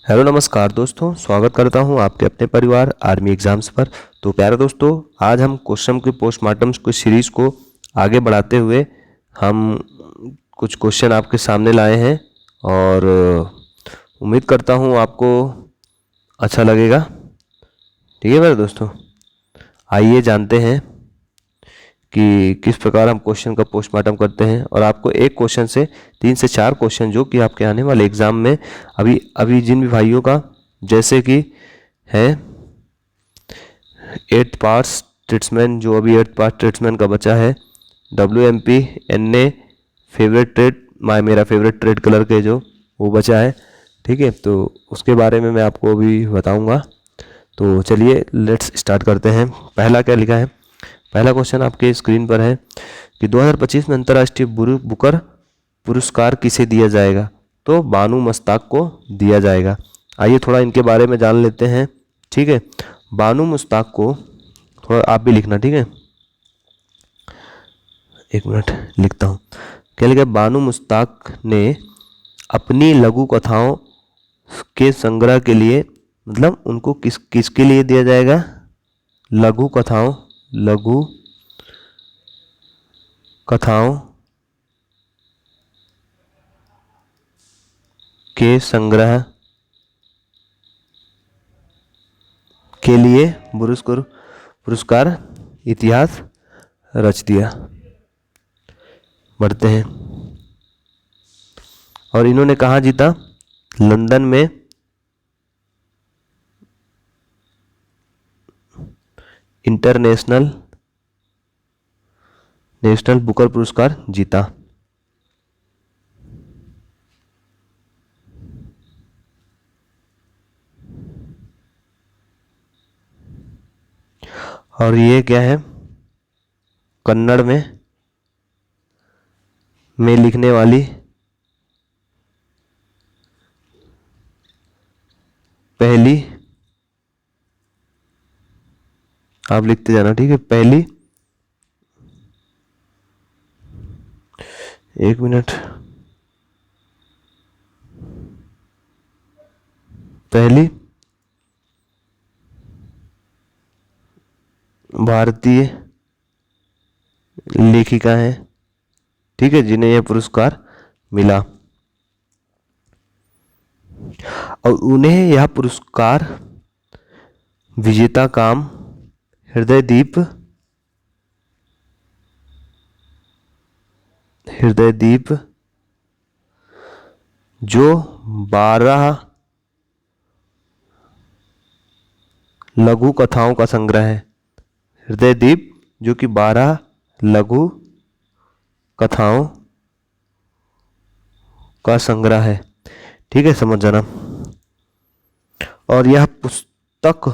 Hello नमस्कार दोस्तों, स्वागत करता हूं आपके अपने परिवार आर्मी एग्जाम्स पर। तो प्यारे दोस्तों, आज हम क्वेश्चन के पोस्टमार्टम की सीरीज़ को आगे बढ़ाते हुए हम कुछ क्वेश्चन आपके सामने लाए हैं और उम्मीद करता हूं आपको अच्छा लगेगा। ठीक है मेरे दोस्तों, आइए जानते हैं कि किस प्रकार हम क्वेश्चन का पोस्टमार्टम करते हैं। और आपको एक क्वेश्चन से 3 से 4 क्वेश्चन जो कि आपके आने वाले एग्ज़ाम में अभी अभी जिन भी भाइयों का जैसे कि है 8th पास ट्रेड्समैन, जो अभी 8th पास ट्रेड्समैन का बचा है, WMP NA फेवरेट ट्रेड मेरा फेवरेट ट्रेड कलर के जो वो बचा है। ठीक है, तो उसके बारे में मैं आपको अभी बताऊंगा। तो चलिए लेट्स स्टार्ट करते हैं। पहला क्या लिखा है, पहला क्वेश्चन आपके स्क्रीन पर है कि 2025 में अंतर्राष्ट्रीय बुकर पुरस्कार किसे दिया जाएगा। तो बानू मुश्ताक को दिया जाएगा। आइए थोड़ा इनके बारे में जान लेते हैं। ठीक है, बानू मुश्ताक को थोड़ा आप भी लिखना, ठीक है, एक मिनट लिखता हूँ। क्या लिखा, बानू मुश्ताक ने अपनी लघु कथाओं के संग्रह के लिए, मतलब उनको किसके लिए दिया जाएगा, लघु कथाओं के संग्रह के लिए पुरस्कार इतिहास रच दिया। बढ़ते हैं। और इन्होंने कहाँ जीता, लंदन में इंटरनेशनल बुकर पुरस्कार जीता। और ये क्या है, कन्नड़ में लिखने वाली पहली, आप लिखते जाना, ठीक है, पहली, एक मिनट, पहली भारतीय लेखिका है, ठीक है, जिन्हें यह पुरस्कार मिला। और उन्हें यह पुरस्कार विजेता काम हृदयदीप जो 12 लघु कथाओं का संग्रह है। हृदयदीप जो कि 12 लघु कथाओं का संग्रह है। ठीक है, समझ जाना। और यह पुस्तक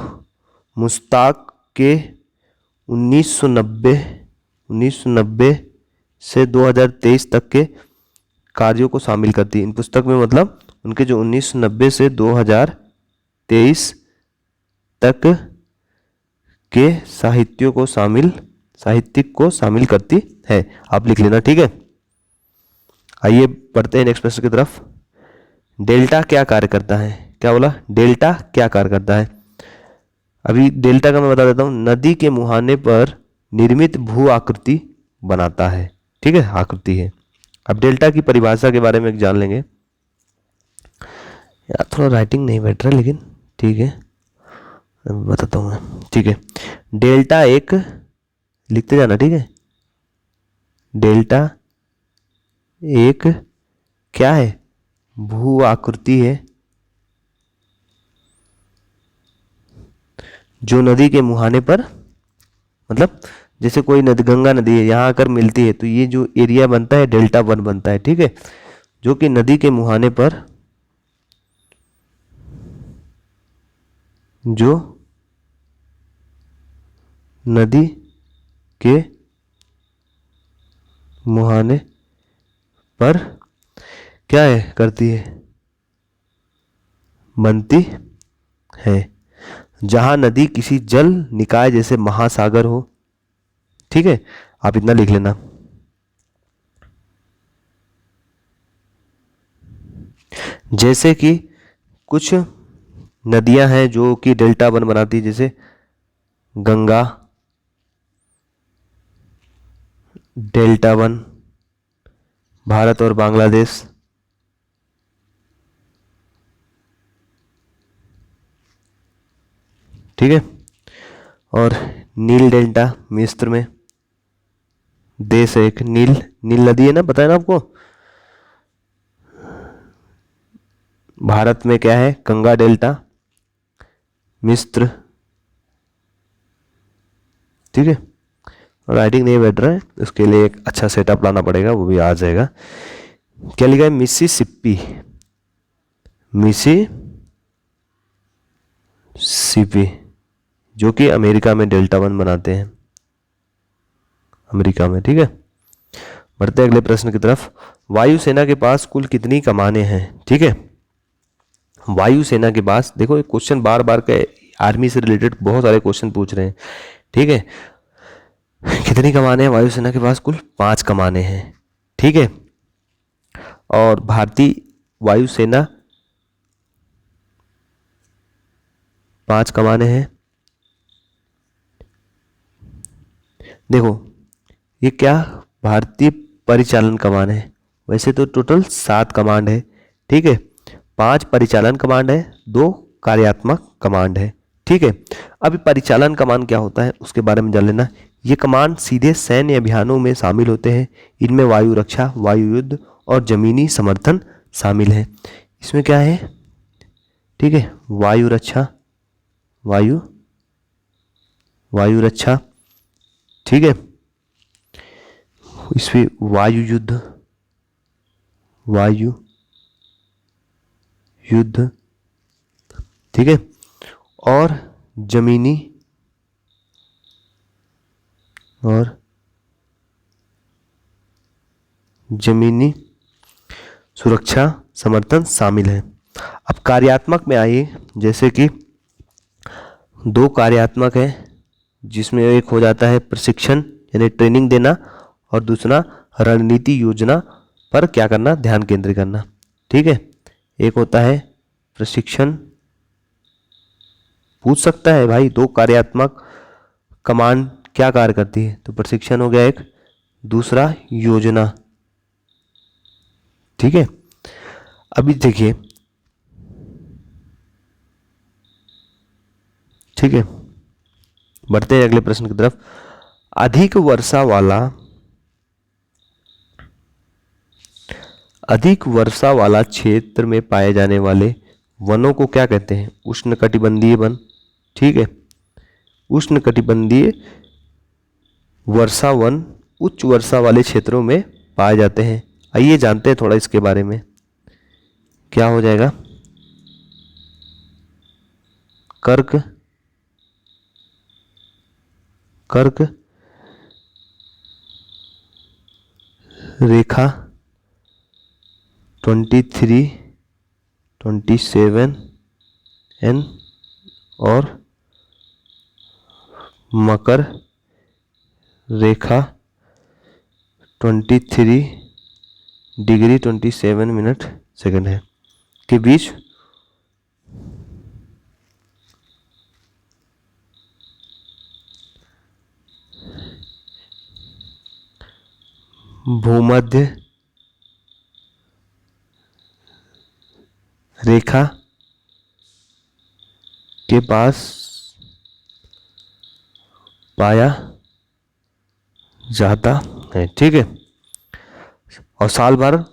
मुश्ताक के 1990 से 2023 तक के कार्यों को शामिल करती है। इन पुस्तक में मतलब उनके जो 1990 से 2023 तक के साहित्य को शामिल करती है। आप लिख लेना, ठीक है। आइए बढ़ते हैं नेक्स्ट प्रश्न की तरफ। डेल्टा क्या कार्य करता है, क्या बोला, डेल्टा क्या कार्य करता है। अभी डेल्टा का मैं बता देता हूँ, नदी के मुहाने पर निर्मित भू आकृति बनाता है। ठीक है, आकृति है। अब डेल्टा की परिभाषा के बारे में जान लेंगे। यार थोड़ा राइटिंग नहीं बैठ रहा, लेकिन ठीक है बताता हूँ मैं। ठीक है, डेल्टा एक, लिखते जाना, ठीक है, डेल्टा एक क्या है, भू आकृति है जो नदी के मुहाने पर, मतलब जैसे कोई नदी, गंगा नदी है, यहाँ आकर मिलती है, तो ये जो एरिया बनता है डेल्टा 1 बनता है। ठीक है, जो कि नदी के मुहाने पर, जो नदी के मुहाने पर क्या है, करती है, बनती है, जहां नदी किसी जल निकाय जैसे महासागर हो। ठीक है, आप इतना लिख लेना। जैसे कि कुछ नदियां हैं जो कि डेल्टा वन बनाती है, जैसे गंगा, डेल्टा वन, भारत और बांग्लादेश, ठीक है। और नील डेल्टा मिस्र में देश है एक, नील नील नदी है ना, पता है ना आपको। भारत में क्या है, गंगा डेल्टा, मिस्र, ठीक है। राइटिंग नहीं बैठ रहा है, उसके लिए एक अच्छा सेटअप लाना पड़ेगा, वो भी आ जाएगा। क्या लिखा है, मिसिसिपी, मिसिसिपी, जो कि अमेरिका में डेल्टा वन बनाते हैं, अमेरिका में, ठीक है। बढ़ते हैं अगले प्रश्न की तरफ। वायुसेना के पास कुल कितनी कमानें हैं, ठीक है। वायुसेना के पास, देखो एक क्वेश्चन बार बार के आर्मी से रिलेटेड बहुत सारे क्वेश्चन पूछ रहे हैं, ठीक है। कितनी कमानें हैं वायुसेना के पास, कुल 5 कमानें हैं, ठीक है। और भारतीय वायुसेना 5 कमानें हैं। देखो ये क्या, भारतीय परिचालन कमान है, वैसे तो टोटल 7 कमांड है, ठीक है। 5 परिचालन कमांड है, 2 कार्यात्मक कमांड है, ठीक है। अभी परिचालन कमांड क्या होता है उसके बारे में जान लेना। ये कमांड सीधे सैन्य अभियानों में शामिल होते हैं। इनमें वायु रक्षा, वायु युद्ध और जमीनी समर्थन शामिल है। इसमें क्या है, ठीक है, वायु रक्षा, वायु रक्षा, ठीक है। इसमें वायु युद्ध, ठीक है। और जमीनी सुरक्षा समर्थन शामिल है। अब कार्यात्मक में आइए, जैसे कि 2 कार्यात्मक है, जिसमें एक हो जाता है प्रशिक्षण यानी ट्रेनिंग देना, और दूसरा रणनीति योजना पर क्या करना, ध्यान केंद्रित करना, ठीक है। एक होता है प्रशिक्षण, पूछ सकता है भाई 2 कार्यात्मक कमांड क्या कार्य करती है, तो प्रशिक्षण हो गया एक, दूसरा योजना, ठीक है। अभी देखिए, ठीक है, बढ़ते हैं अगले प्रश्न की तरफ। अधिक वर्षा वाला क्षेत्र में पाए जाने वाले वनों को क्या कहते हैं, उष्णकटिबंधीय वन, ठीक है। उष्णकटिबंधीय वर्षा वन उच्च वर्षा वाले क्षेत्रों में पाए जाते हैं। आइए जानते हैं थोड़ा इसके बारे में, क्या हो जाएगा, कर्क रेखा 23, 27 एन और मकर रेखा 23 डिग्री 27 मिनट सेकंड है के बीच भूमध्य रेखा के पास पाया जाता है, ठीक है। और साल भर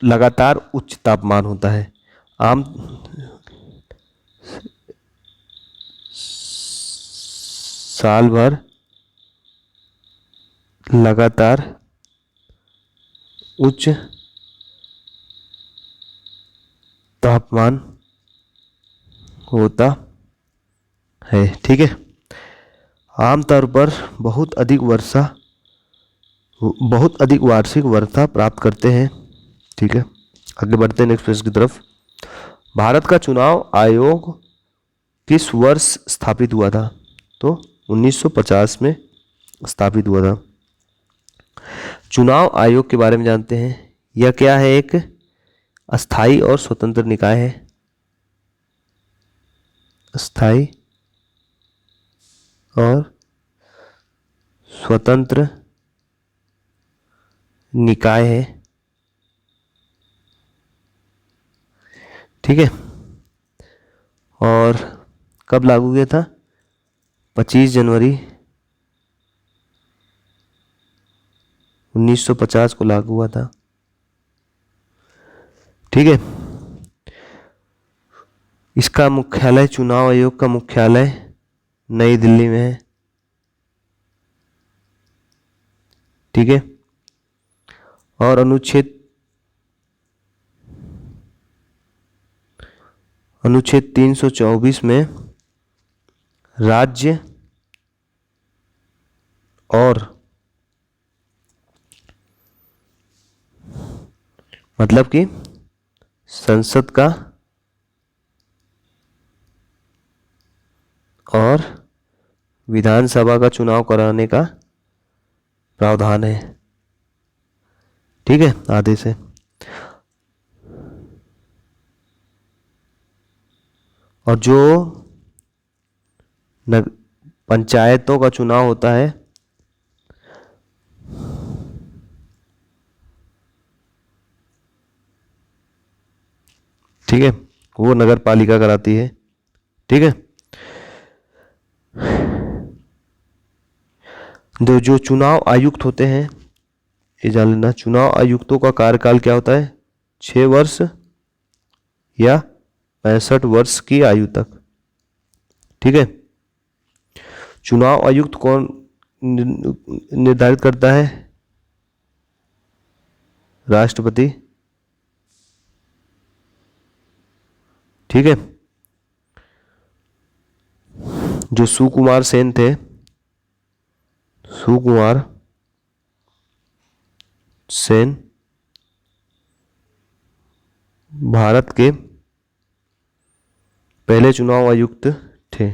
लगातार उच्च तापमान होता है। आम साल भर लगातार उच्च तापमान होता है, ठीक है। आमतौर पर बहुत अधिक वार्षिक वर्षा प्राप्त करते हैं, ठीक है। आगे बढ़ते हैं नेक्स्ट प्रश्न की तरफ। भारत का चुनाव आयोग किस वर्ष स्थापित हुआ था, तो 1950 में स्थापित हुआ था। चुनाव आयोग के बारे में जानते हैं। यह क्या है, एक अस्थाई और स्वतंत्र निकाय है, स्थायी और स्वतंत्र निकाय है। ठीक है, और कब लागू किया था? 25 जनवरी 1950 को लागू हुआ था। ठीक है, इसका मुख्यालय, चुनाव आयोग का मुख्यालय नई दिल्ली में है। ठीक है, और अनुच्छेद 324 में राज्य और मतलब कि संसद का और विधानसभा का चुनाव कराने का प्रावधान है। ठीक है, आदेश है। और जो पंचायतों का चुनाव होता है, ठीक है, वो नगर पालिका कराती है। ठीक है, जो चुनाव आयुक्त होते हैं, ये जान लेना, चुनाव आयुक्तों का कार्यकाल क्या होता है? 6 वर्ष या 65 वर्ष की आयु तक। ठीक है, चुनाव आयुक्त कौन निर्धारित करता है? राष्ट्रपति। ठीक है, जो सुकुमार सेन थे, सुकुमार सेन भारत के पहले चुनाव आयुक्त थे।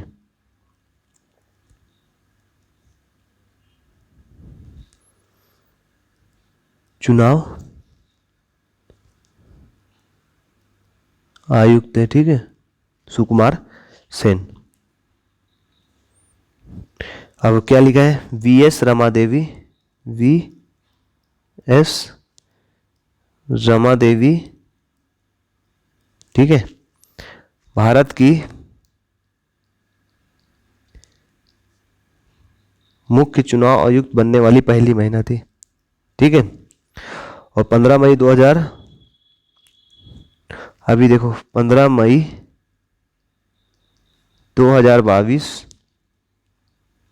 चुनाव आयुक्त है। ठीक है, सुकुमार सेन। अब क्या लिखा है? वीएस रमादेवी, वीएस रमादेवी, ठीक है, भारत की मुख्य चुनाव आयुक्त बनने वाली पहली महिला थी। ठीक है, और 15 मई 2000, अभी देखो 15 मई 2022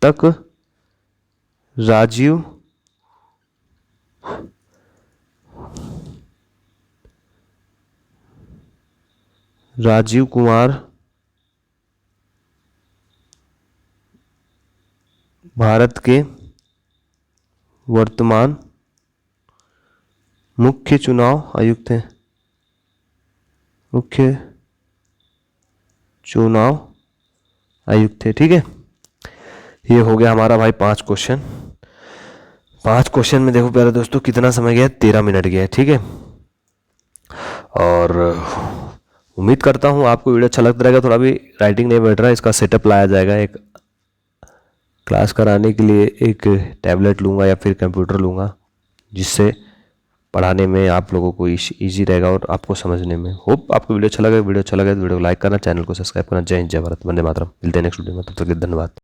तक राजीव कुमार भारत के वर्तमान मुख्य चुनाव आयुक्त हैं। मुख्य चुनाव आयुक्त थे। ठीक है, ये हो गया हमारा भाई 5 क्वेश्चन। 5 क्वेश्चन में देखो प्यारे दोस्तों कितना समय गया, 13 मिनट गया। ठीक है, और उम्मीद करता हूँ आपको वीडियो अच्छा लगता रहेगा। थोड़ा भी राइटिंग नहीं बैठ रहा है, इसका सेटअप लाया जाएगा। एक क्लास कराने के लिए एक टैबलेट लूँगा या फिर कंप्यूटर लूँगा, जिससे पढ़ाने में आप लोगों को इजी रहेगा और आपको समझने में। होप आपको वीडियो अच्छा लगे। वीडियो अच्छा लगे तो वीडियो को लाइक करना, चैनल को सब्सक्राइब करना। जय हिंद, जय भारत, वंदे मातरम। मिलते हैं नेक्स्ट वीडियो में, तब तक के लिए धन्यवाद।